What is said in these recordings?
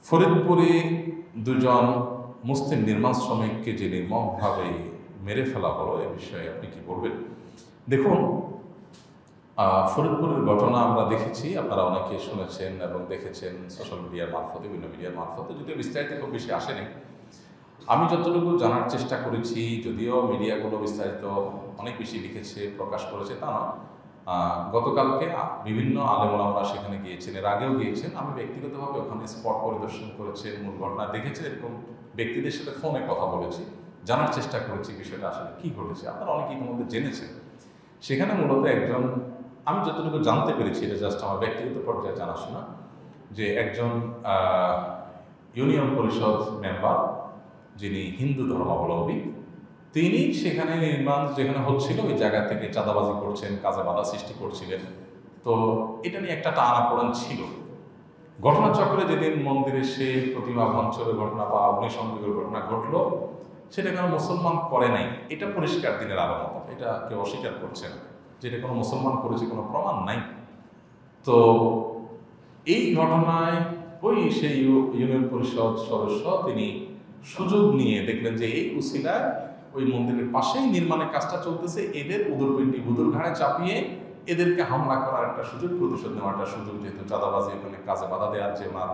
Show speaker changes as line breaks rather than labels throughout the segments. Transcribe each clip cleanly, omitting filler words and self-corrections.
ফরিদপুরে দুজন মুসলিম নির্মাণ শ্রমিককে যে নির্মমভাবে মেরে ফেলা হলো এ বিষয়ে আপনি কি বলবেন? দেখুন, ফরিদপুরের ঘটনা আমরা দেখেছি, আপনারা অনেকে শুনেছেন এবং দেখেছেন সোশ্যাল মিডিয়ার মারফতে, বিভিন্ন মিডিয়ার মারফতে, যদিও বিস্তারিত খুব বেশি আসেনি। আমি যতটুকু জানার চেষ্টা করেছি, যদিও মিডিয়াগুলো বিস্তারিত অনেক বেশি লিখেছে, প্রকাশ করেছে তা না, গতকালকে বিভিন্ন আলেমোলামরা সেখানে গিয়েছেন, এর আগেও গিয়েছেন। আমি ব্যক্তিগতভাবে ওখানে স্পট পরিদর্শন করেছি, মূল ঘটনা দেখেছি, এরকম ব্যক্তিদের সাথে ফোনে কথা বলেছি, জানার চেষ্টা করেছি বিষয়টা আসলে কী ঘটেছে। আপনারা অনেকে ইতিমধ্যে জেনেছেন। সেখানে মূলত একজন, আমি যতটুকু জানতে পেরেছি, এটা জাস্ট আমার ব্যক্তিগত পর্যায়ে জানাশোনা, যে একজন ইউনিয়ন পরিষদ মেম্বার যিনি হিন্দু ধর্মাবলম্বী, তিনি সেখানে নির্মাণ যেখানে হচ্ছিল ওই জায়গা থেকে চাঁদাবাজি করছেন, কাজে বাধা সৃষ্টি করছিলেন। তো এটা নিয়ে একটা টানাপোড়েন ছিল। ঘটনাচক্রে যেদিন মন্দিরে সে প্রতিমা ভাঙচুরের ঘটনা বা অগ্নিসংযোগের ঘটনা ঘটলো, সেটা কোনো মুসলমান করে নাই, এটা পরিষ্কার দিনের আলো মতো, এটা কেউ অস্বীকার করছে না যে এটা কোনো মুসলমান করেছে, কোনো প্রমাণ নাই। তো এই ঘটনায় ওই সেই ইউনিয়ন পরিষদ সদস্য তিনি সুযোগ নিয়ে দেখলেন যে এই উসিলায় ওই মন্দিরের পাশেই নির্মাণের কাজটা চলতেছে, এদের উদরপিণ্ডি বুদুর ঘাড়ে চাপিয়ে এদেরকে হামলা করার একটা সুযোগ, প্রতিশোধ নেওয়ার একটা সুযোগ, যেহেতু চাঁদাবাজি ওখানে কাজে বাধা দেওয়ার যে ওনার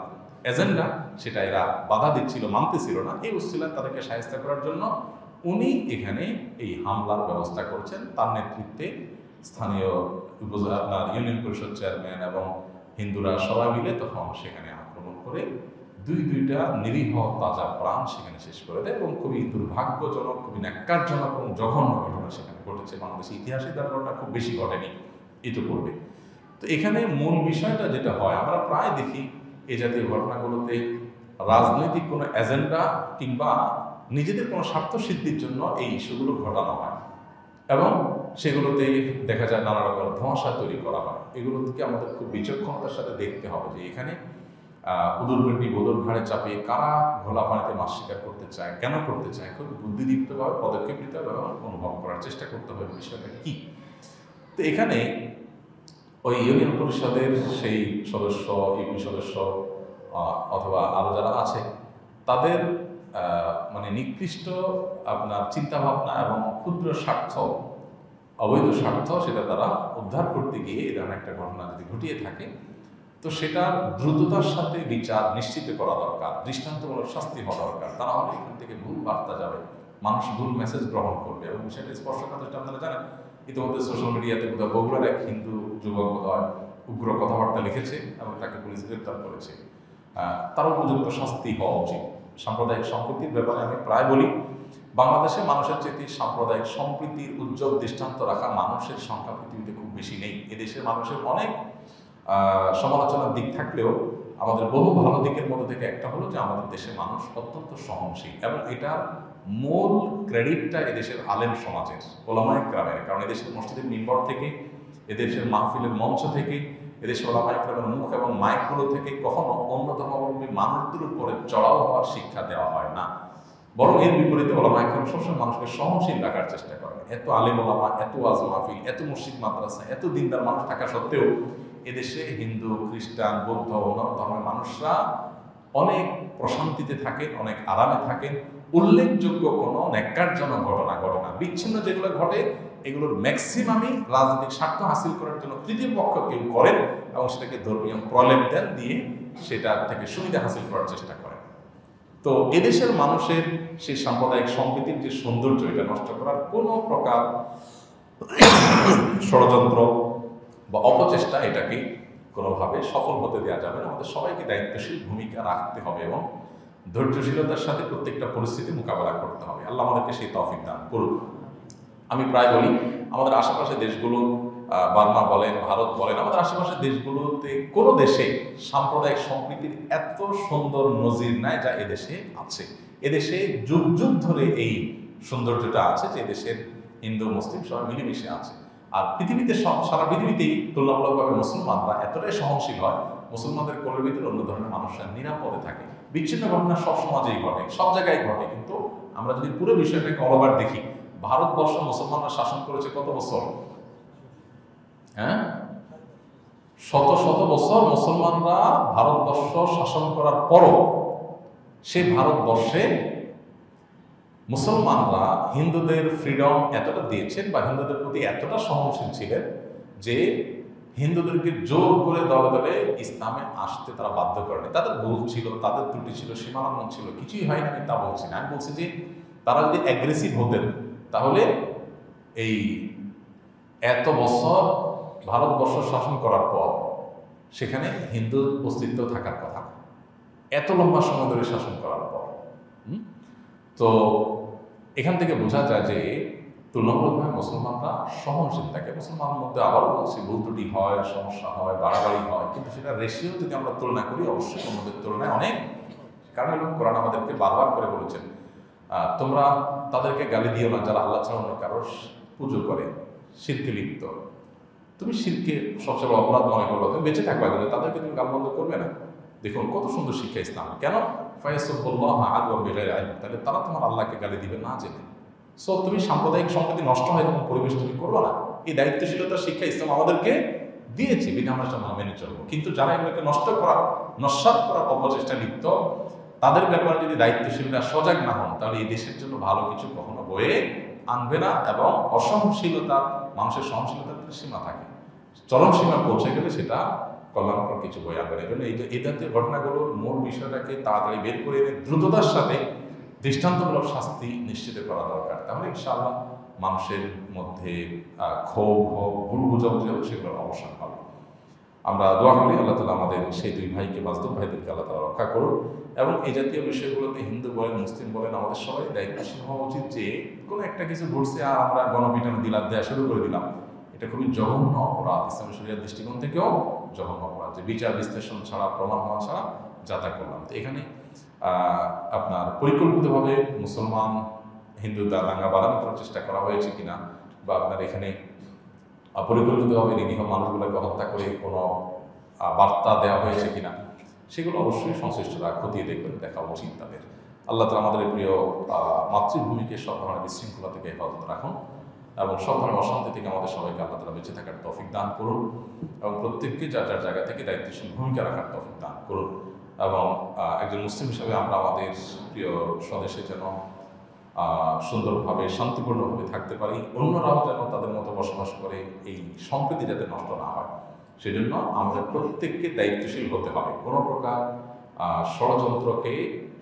এজেন্ডা, সেটা এরা বাধা দিচ্ছিল, মানতেছিল না। এই উসিলায় তাদেরকে সাহায্য করার জন্য উনি এখানে এই হামলার ব্যবস্থা করছেন। তার নেতৃত্বে স্থানীয় আপনার ইউনিয়ন পরিষদ চেয়ারম্যান এবং হিন্দুরা সবাই মিলে তখন সেখানে আক্রমণ করে দুইটা নিরীহ তাজা প্রাণ সেখানে শেষ করে দেয় এবং খুবই দুর্ভাগ্যজনক, খুবই ন্যাক্কারজনক এবং জঘন্য ঘটনা সেখানে ঘটেছে। বাংলাদেশের ইতিহাসে তার ঘটনা খুব বেশি ঘটেনি ইতিপূর্বে। তো এখানে মূল বিষয়টা যেটা হয়, আমরা প্রায় দেখি এই জাতীয় ঘটনাগুলোতে রাজনৈতিক কোনো এজেন্ডা কিংবা নিজেদের কোনো স্বার্থ সিদ্ধির জন্য এই ইস্যুগুলো ঘটানো হয় এবং সেগুলোতে দেখা যায় নানা রকম ধোঁয়াশা তৈরি করা হয়। এগুলোকে আমাদের খুব বিচক্ষণতার সাথে দেখতে হবে যে এখানে উদরপিণ্ডি বোদর ঘাড়ে চাপিয়ে কারা ঘোলা পানিতে মাছ শিকার করতে চায়, কেন করতে চায়, খুব বুদ্ধিদীপ্তভাবে পদক্ষেপ নিতে হবে এবং অনুভব করার চেষ্টা করতে হবে বিষয়টা কি। তো এখানে ওই ইউনিয়ন পরিষদের সেই সদস্য, ইউপি সদস্য অথবা আরও যারা আছে, তাদের মানে নিকৃষ্ট আপনার চিন্তাভাবনা এবং ক্ষুদ্র স্বার্থ, অবৈধ স্বার্থ, সেটা তারা উদ্ধার করতে গিয়ে এই ধরনের একটা ঘটনা যদি ঘটিয়ে থাকে, তো সেটা দ্রুততার সাথে বিচার নিশ্চিত করা দরকার, দৃষ্টান্তমূলক শাস্তি হওয়া দরকার। তা না হলে এখান থেকে ভুল বার্তা যাবে, মানুষ ভুল মেসেজ গ্রহণ করবে এবং সেটা স্পর্শকাতরটা আপনারা জানেন। ইতিমধ্যে সোশ্যাল মিডিয়াতে বোধহয় বগুড়ার এক হিন্দু যুবক বোধহয় উগ্র কথাবার্তা লিখেছে এবং তাকে পুলিশ গ্রেপ্তার করেছে। তার উপযুক্ত শাস্তি হওয়া উচিত। সাম্প্রদায়িক সম্প্রীতির ব্যাপারে আমি প্রায় বলি, বাংলাদেশে মানুষের চেয়ে সাম্প্রদায়িক সম্প্রীতির উজ্জ্বল দৃষ্টান্ত রাখা মানুষের সংখ্যা পৃথিবীতে খুব বেশি নেই। এদেশের মানুষের অনেক সমালোচনার দিক থাকলেও আমাদের বহু ভালো দিকের মধ্যে থেকে একটা হলো যে আমাদের দেশের মানুষ অত্যন্ত সহনশীল এবং এটার মূল ক্রেডিটটা এদেশের আলেম সমাজের, ওলামায়ে কেরামের। কারণ এদেশের মসজিদের মিম্বর থেকে, এদেশের মাহফিলের মঞ্চ থেকে, এদেশের ওলামায়ে কেরামের মুখ এবং মাইকগুলো থেকে কখনো অন্য ধর্মাবলম্বী মানুষদের উপরে চড়াও হওয়ার শিক্ষা দেওয়া হয় না, বরং এর বিপরীতে ওলামায়ে কেরাম সবসময় মানুষকে সহনশীল রাখার চেষ্টা করেন। এত আলেম ওলামা, এত ওয়াজ মাহফিল, এত মসজিদ মাদ্রাসা, এত দিনদার মানুষ থাকা সত্ত্বেও এদেশে হিন্দু, খ্রিস্টান, বৌদ্ধ, অন্যান্য ধর্মের মানুষরা অনেক প্রশান্তিতে থাকেন, অনেক আরামে থাকেন। উল্লেখযোগ্য কোনো ন্যাক্কারজনক ঘটনা ঘটে না। বিচ্ছিন্ন যেগুলো ঘটে এগুলোর ম্যাক্সিমামই রাজনৈতিক স্বার্থ হাসিল করার জন্য তৃতীয় পক্ষ কেউ করেন এবং সেটাকে ধর্মীয় প্রলেপ দেন দিয়ে সেটা থেকে সুবিধা হাসিল করার চেষ্টা করেন। তো এদেশের মানুষের সেই সাম্প্রদায়িক সম্প্রীতির যে সৌন্দর্য, এটা নষ্ট করার কোনো প্রকার ষড়যন্ত্র বা অপচেষ্টা এটাকে কোনোভাবে সফল হতে দেওয়া যাবে না। আমাদের সবাইকে দায়িত্বশীল ভূমিকা রাখতে হবে এবং ধৈর্যশীলতার সাথে প্রত্যেকটা পরিস্থিতি মোকাবেলা করতে হবে। আল্লাহ আমাদেরকে সেই তৌফিক দান করুন। আমি প্রায় বলি, আমাদের আশেপাশে দেশগুলো, বার্মা বলেন, ভারত বলেন, আমাদের আশেপাশের দেশগুলোতে কোনো দেশে সাম্প্রদায়িক সম্প্রীতির এত সুন্দর নজির নাই যা এদেশে আছে। এদেশে যুগ যুগ ধরে এই সৌন্দর্যটা আছে যে এদেশের হিন্দু মুসলিম সবাই মিলেমিশে আছে। আর পৃথিবীতে সারা পৃথিবীতেই তুলনামূলকভাবে মুসলমানরা এতটাই সহনশীল হয়, মুসলমানদের কোলের ভিতরে অন্য ধরনের মানুষরা নিরাপদে থাকে। বিচ্ছিন্ন ঘটনা সব সমাজেই ঘটে, সব জায়গায় ঘটে, কিন্তু আমরা যদি পুরো বিষয়টাকে অলওভার দেখি, ভারতবর্ষ মুসলমানরা শাসন করেছে কত বছর? হ্যাঁ, শত শত বছর মুসলমানরা ভারতবর্ষ শাসন করার পরও সেই ভারতবর্ষে মুসলমানরা হিন্দুদের ফ্রিডম এতটা দিয়েছেন বা হিন্দুদের প্রতি এতটা সহনশীল ছিলেন যে হিন্দুদেরকে জোর করে দলে দলে ইসলামে আসতে তারা বাধ্য করেনি। তাদের ভুল ছিল, তাদের ত্রুটি ছিল, সীমালঙ্ঘন ছিল, কিছুই হয়নি, আমি তা বলছি না। আমি বলছি যে তারা যদি অ্যাগ্রেসিভ হতেন তাহলে এই এত বছর ভারতবর্ষ শাসন করার পর সেখানে হিন্দুর অস্তিত্ব থাকার কথা, এত লম্বা সময় ধরে শাসন করার পর। তো এখান থেকে বোঝা যায় যে তুলনামূলকভাবে মুসলমানরা সহনশীল থাকে। মুসলমানের মধ্যে আবারও বলছি ভুল ত্রুটি হয়, সমস্যা হয়, বাড়াবাড়ি হয়, কিন্তু সেটা রেশিও যদি আমরা তুলনা করি অবশ্যই অন্যদের তুলনায় অনেক। কারণ এরকম কোরআন আমাদেরকে বারবার করে বলেছেন তোমরা তাদেরকে গালি দিও না যারা আল্লাহ ছাড়া অন্য কারোর পুজো করে, শিরকে লিপ্ত। তুমি শিরকে সবচেয়ে বড় অপরাধ মনে করবে, তুমি বেঁচে থাকবা, কিন্তু তাদেরকে তুমি গালমন্দ করবে না। দেখুন কত সুন্দর শিক্ষা ইসলাম। কেন? তাহলে তারা তোমার আল্লাহকে গালি দিবে না জেনে। সো তুমি সাম্প্রদায়িক সম্প্রীতি নষ্ট হয় এরকম পরিবেশ তুমি করবো না। এই দায়িত্বশীলতার শিক্ষা ইসলাম আমাদেরকে দিয়েছে, বিনা আমরা সেটা মেনে চলবো। কিন্তু যারা এগুলোকে নস্যাৎ করার অপচেষ্টা লিপ্ত, তাদের ব্যাপারে যদি দায়িত্বশীলরা সজাগ না হন তাহলে এই দেশের জন্য ভালো কিছু কখনো বয়ে আনবে না। এবং অসহনশীলতা, মানুষের সহনশীলতার সীমা থাকে, চরম সীমা পৌঁছে গেলে সেটা কল্যাণকর কিছু বয়ে আনবে না। এই জন্য এই জাতীয় ঘটনাগুলোর মূল বিষয়টাকে তাড়াতাড়ি বের করে এনে দ্রুততার সাথে দৃষ্টান্তমূলক শাস্তি নিশ্চিত করা দরকার। তাহলে ইনশাআল্লাহ মানুষের মধ্যে ক্ষোভ হোক, ভুল বুঝাবুঝি হোক, সেগুলোর অবসান হবে। আমরা দোয়া করি আল্লাহ তাআলা আমাদের সেই দুই ভাইকে, মাজলুম ভাইদেরকে আল্লাহ তাআলা রক্ষা করুন। এবং এই জাতীয় বিষয়গুলোতে হিন্দু বলেন, মুসলিম বলেন, আমাদের সবাই দায়িত্বশীল হওয়া উচিত যে কোনো একটা কিছু ঘটছে আর আমরা গণপিটানো দিলাম দেওয়া শুরু করে দিলাম, এটা খুবই জঘন্য অপরাধ। ইসলামী শরিয়ার দৃষ্টিকোণ থেকেও জঘন্য অপরাধ, যে বিচার বিশ্লেষণ ছাড়া, প্রমাণ হওয়া ছাড়া যা তা করলাম। তো এখানে আপনার পরিকল্পিতভাবে মুসলমান হিন্দু দাঙ্গা বাঁধানো করার চেষ্টা করা হয়েছে কিনা, বা আপনার এখানে পরিকল্পিতভাবে নিরীহ মানুষগুলোকে হত্যা করে কোনো বার্তা দেওয়া হয়েছে কিনা, সেগুলো অবশ্যই সংশ্লিষ্টরা খতিয়ে দেখবেন, দেখা উচিত তাদের। আল্লাহ তাআলা আমাদের প্রিয় মাতৃভূমিকে সব ধরনের বিশৃঙ্খলা থেকে হেফাজত রাখুন এবং সব ধরনের অশান্তি থেকে আমাদের সবাইকে আল্লাহ তাআলা বেঁচে থাকার তৌফিক দান করুন এবং প্রত্যেককে যার যার জায়গা থেকে দায়িত্বশীল ভূমিকা রাখার তৌফিক দান করুন। এবং একজন মুসলিম হিসাবে আমরা আমাদের প্রিয় স্বদেশে যেন সুন্দরভাবে, শান্তিপূর্ণভাবে থাকতে পারি, অন্যরাও যেন তাদের মতো বসবাস করে, এই সম্প্রীতি যাতে নষ্ট না হয়, সেজন্য আমাদের প্রত্যেককে দায়িত্বশীল হতে হবে। কোনো প্রকার ষড়যন্ত্রকে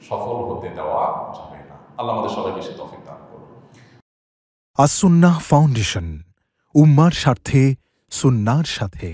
সফল হতে দেওয়া যাবে না। আল্লাহ আমাদের সবাইকে সে তৌফিক দান করুন।
আস-সুন্নাহ ফাউন্ডেশন, উম্মার স্বার্থে, সুন্নাহর সাথে।